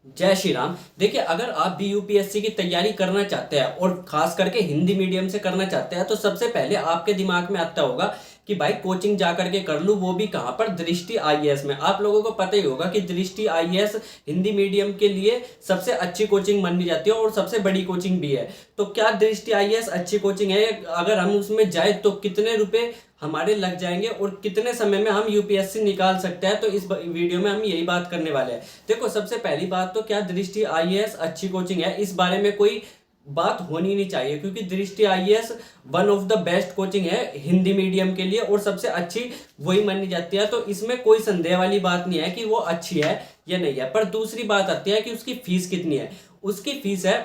जय श्री राम। देखिए, अगर आप भी यूपीएससी की तैयारी करना चाहते हैं और खास करके हिंदी मीडियम से करना चाहते हैं तो सबसे पहले आपके दिमाग में आता होगा कि भाई कोचिंग जा करके कर लूँ, वो भी कहाँ पर, दृष्टि आईएएस में। आप लोगों को पता ही होगा कि दृष्टि आईएएस हिंदी मीडियम के लिए सबसे अच्छी कोचिंग मानी जाती है और सबसे बड़ी कोचिंग भी है। तो क्या दृष्टि आईएएस अच्छी कोचिंग है? अगर हम उसमें जाए तो कितने रुपए हमारे लग जाएंगे और कितने समय में हम यूपीएससी निकाल सकते हैं? तो इस वीडियो में हम यही बात करने वाले हैं। देखो, सबसे पहली बात तो क्या दृष्टि आईएएस अच्छी कोचिंग है, इस बारे में कोई बात होनी नहीं चाहिए, क्योंकि दृष्टि IAS one of the best coaching है हिंदी मीडियम के लिए और सबसे अच्छी वही मानी जाती है। तो इसमें कोई संदेह वाली बात नहीं है कि वो अच्छी है या नहीं है। पर दूसरी बात आती है कि उसकी फीस कितनी है। उसकी फीस है,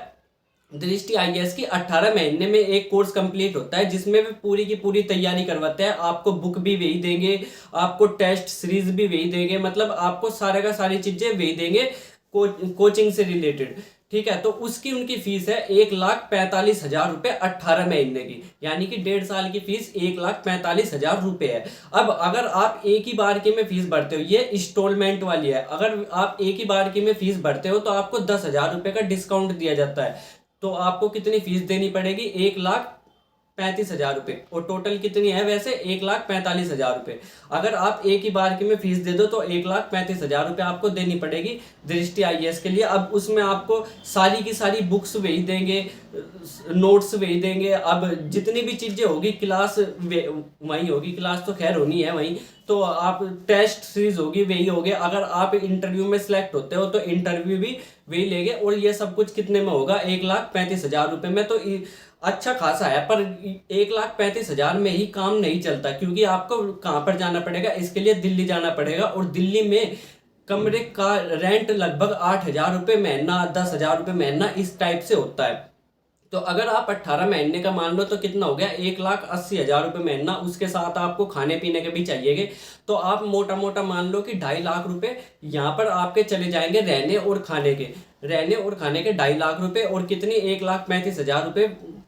दृष्टि आईएएस की 18 महीने में एक कोर्स कंप्लीट होता है जिसमें वे पूरी की पूरी तैयारी करवाते हैं। आपको बुक भी वही देंगे, आपको टेस्ट सीरीज भी वही देंगे, मतलब आपको सारे का सारी चीजें वही देंगे कोचिंग से रिलेटेड। ठीक है, तो उसकी उनकी फीस है 1,45,000 रुपये 18 महीने की, यानी कि 1.5 साल की फीस 1,45,000 रुपये है। अब अगर आप एक ही बार की में फीस भरते हो, ये इंस्टॉलमेंट वाली है, अगर आप एक ही बार की में फीस भरते हो तो आपको 10,000 रुपये का डिस्काउंट दिया जाता है। तो आपको कितनी फीस देनी पड़ेगी? 1,35,000 रुपये। और टोटल कितनी है वैसे? 1,45,000 रुपये। अगर आप एक ही बार की में फीस दे दो तो 1,35,000 रुपये आपको देनी पड़ेगी दृष्टि आईएएस के लिए। अब उसमें आपको सारी की सारी बुक्स वही देंगे, नोट्स वही देंगे, अब जितनी भी चीजें होगी क्लास वही होगी, क्लास तो खैर होनी है वही। तो आप टेस्ट सीरीज होगी वही होगे, अगर आप इंटरव्यू में सिलेक्ट होते हो तो इंटरव्यू भी वही लेंगे। और ये सब कुछ कितने में होगा? 1,35,000 रुपये में। तो अच्छा खासा है, पर 1,35,000 में ही काम नहीं चलता, क्योंकि आपको कहाँ पर जाना पड़ेगा? इसके लिए दिल्ली जाना पड़ेगा, और दिल्ली में कमरे का रेंट लगभग 8,000 रुपये महीना, 10,000 रुपये महीना, इस टाइप से होता है। तो अगर आप 18 महीने का मान लो तो कितना हो गया? 1,80,000 रुपये महीना, उसके साथ आपको खाने पीने के भी चाहिए। तो आप मोटा मोटा मान लो कि 2.5 लाख रुपए यहाँ पर आपके चले जाएंगे रहने और खाने के। रहने और खाने के 2.5 लाख रुपए, और कितनी? 1,35,000 रुपये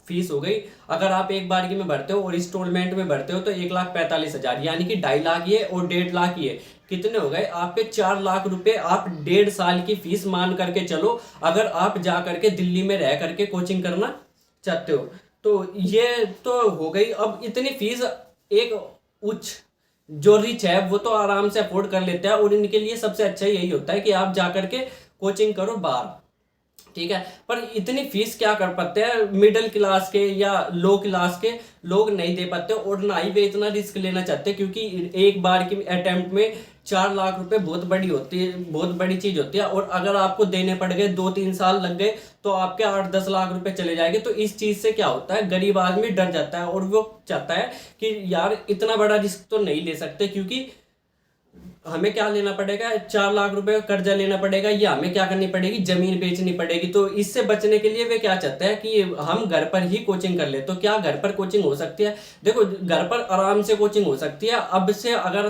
फीस हो गई। अगर आप एक बारगी में भरते हो और इंस्टॉलमेंट में भरते हो तो 1,45,000, यानी कि 2.5 लाख ये और 1.5 लाख ये, कितने हो गए आपके? 4 लाख रुपए आप 1.5 साल की फीस मान करके चलो, अगर आप जा करके दिल्ली में रह करके कोचिंग करना चाहते हो। तो ये तो हो गई। अब इतनी फीस एक उच्च जो रिच है वो तो आराम से अफोर्ड कर लेते हैं, और इनके लिए सबसे अच्छा यही होता है कि आप जा करके कोचिंग करो बाहर। ठीक है, पर इतनी फीस क्या कर पाते हैं मिडिल क्लास के या लो क्लास के लोग? नहीं दे पाते, और ना ही वे इतना रिस्क लेना चाहते, क्योंकि एक बार की अटेम्प्ट में 4 लाख रुपए बहुत बड़ी होती है, बहुत बड़ी चीज होती है। और अगर आपको देने पड़ गए, 2-3 साल लग गए, तो आपके 8-10 लाख रुपए चले जाएंगे। तो इस चीज से क्या होता है, गरीब आदमी डर जाता है, और वो चाहता है कि यार इतना बड़ा रिस्क तो नहीं ले सकते, क्योंकि हमें क्या लेना पड़ेगा? 4 लाख रुपए कर्जा लेना पड़ेगा, या हमें क्या करनी पड़ेगी? जमीन बेचनी पड़ेगी। तो इससे बचने के लिए वे क्या चाहते हैं कि हम घर पर ही कोचिंग कर ले। तो क्या घर पर कोचिंग हो सकती है? देखो, घर पर आराम से कोचिंग हो सकती है। अब से अगर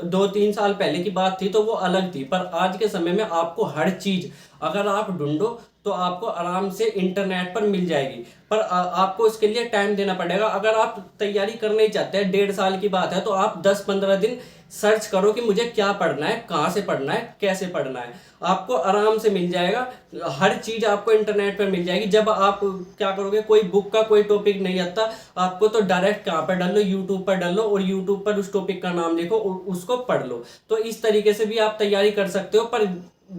2-3 साल पहले की बात थी तो वो अलग थी, पर आज के समय में आपको हर चीज अगर आप ढूंढो तो आपको आराम से इंटरनेट पर मिल जाएगी। पर आपको उसके लिए टाइम देना पड़ेगा। अगर आप तैयारी करना ही चाहते हैं, 1.5 साल की बात है, तो आप 10-15 दिन सर्च करो कि मुझे क्या पढ़ना है, कहाँ से पढ़ना है, कैसे पढ़ना है, आपको आराम से मिल जाएगा। हर चीज आपको इंटरनेट पर मिल जाएगी। जब आप क्या करोगे, कोई बुक का कोई टॉपिक नहीं आता आपको, तो डायरेक्ट कहाँ पर डाल लो? यूट्यूब पर डाल लो, और यूट्यूब पर उस टॉपिक का नाम लिखो और उसको पढ़ लो। तो इस तरीके से भी आप तैयारी कर सकते हो। पर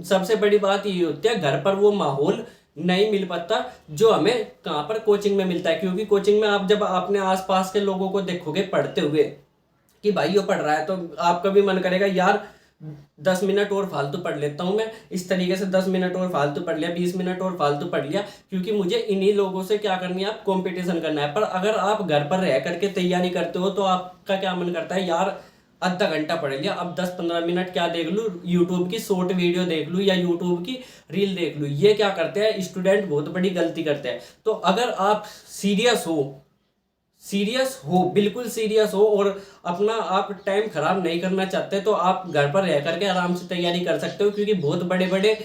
सबसे बड़ी बात ये होती है, घर पर वो माहौल नहीं मिल पाता जो हमें कहाँ पर कोचिंग में मिलता है। क्योंकि कोचिंग में आप जब अपने आसपास के लोगों को देखोगे पढ़ते हुए कि भाई ये पढ़ रहा है, तो आपका भी मन करेगा यार 10 मिनट और फालतू पढ़ लेता हूँ मैं। इस तरीके से 10 मिनट और फालतू पढ़ लिया, 20 मिनट और फालतू पढ़ लिया, क्योंकि मुझे इन्हीं लोगों से क्या करनी है? आप कंपटीशन करना है। पर अगर आप घर पर रह करके तैयारी करते हो तो आपका क्या मन करता है? यार आधा घंटा पढ़ लिया, अब 10-15 मिनट क्या देख लूँ? यूट्यूब की शॉर्ट वीडियो देख लूँ या यूट्यूब की रील देख लूँ। ये क्या करते हैं स्टूडेंट? बहुत बड़ी गलती करते हैं। तो अगर आप सीरियस हो, सीरियस हो, बिल्कुल सीरियस हो, और अपना आप टाइम खराब नहीं करना चाहते, तो आप घर पर रह करके आराम से तैयारी कर सकते हो। क्योंकि बहुत बड़े बड़े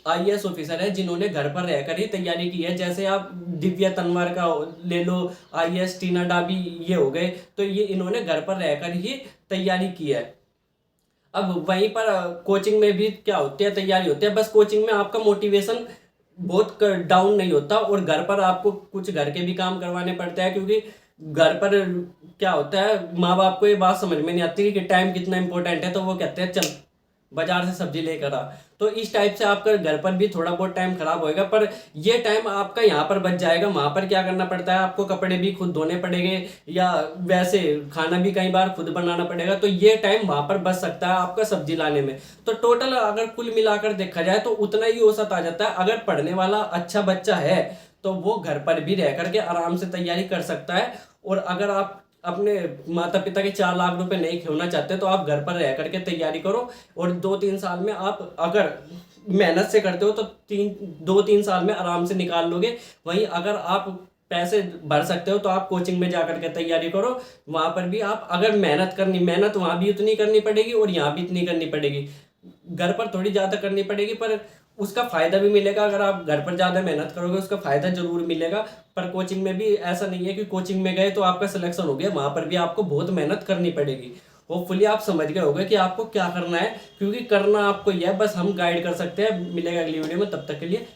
आईएएस ऑफिसर हैं जिन्होंने घर पर रहकर ही तैयारी की है। जैसे आप दिव्या तनवार का ले लो, आईएएस टीना डाबी, ये हो गए, तो ये इन्होंने घर पर रहकर ही तैयारी की है। अब वहीं पर कोचिंग में भी क्या होती है, तैयारी होती है, बस कोचिंग में आपका मोटिवेशन बहुत डाउन नहीं होता, और घर पर आपको कुछ घर के भी काम करवाने पड़ते हैं, क्योंकि घर पर क्या होता है, माँ बाप को ये बात समझ में नहीं आती कि टाइम कितना इंपॉर्टेंट है, तो वो कहते हैं चल बाजार से सब्जी लेकर आ। तो इस टाइप से आपका घर पर भी थोड़ा बहुत टाइम खराब होएगा, पर ये टाइम आपका यहाँ पर बच जाएगा। वहाँ पर क्या करना पड़ता है, आपको कपड़े भी खुद धोने पड़ेंगे, या वैसे खाना भी कई बार खुद बनाना पड़ेगा, तो ये टाइम वहाँ पर बच सकता है आपका सब्जी लाने में। तो टोटल अगर कुल मिलाकर देखा जाए तो उतना ही औसत आ जाता है। अगर पढ़ने वाला अच्छा बच्चा है तो वो घर पर भी रह करके आराम से तैयारी कर सकता है। और अगर आप अपने माता पिता के 4 लाख रुपए नहीं खोना चाहते तो आप घर पर रह करके तैयारी करो, और 2-3 साल में आप अगर मेहनत से करते हो तो 2-3 साल में आराम से निकाल लोगे। वहीं अगर आप पैसे भर सकते हो तो आप कोचिंग में जा करके तैयारी करो। वहाँ पर भी आप अगर मेहनत वहाँ भी उतनी करनी पड़ेगी और यहाँ भी इतनी करनी पड़ेगी। घर पर थोड़ी ज़्यादा करनी पड़ेगी, पर उसका फ़ायदा भी मिलेगा। अगर आप घर पर ज़्यादा मेहनत करोगे उसका फ़ायदा जरूर मिलेगा। पर कोचिंग में भी ऐसा नहीं है कि कोचिंग में गए तो आपका सिलेक्शन हो गया, वहाँ पर भी आपको बहुत मेहनत करनी पड़ेगी। होपफुली आप समझ गए होंगे कि आपको क्या करना है, क्योंकि करना आपको यह, बस हम गाइड कर सकते हैं। मिलेगा अगली वीडियो में, तब तक के लिए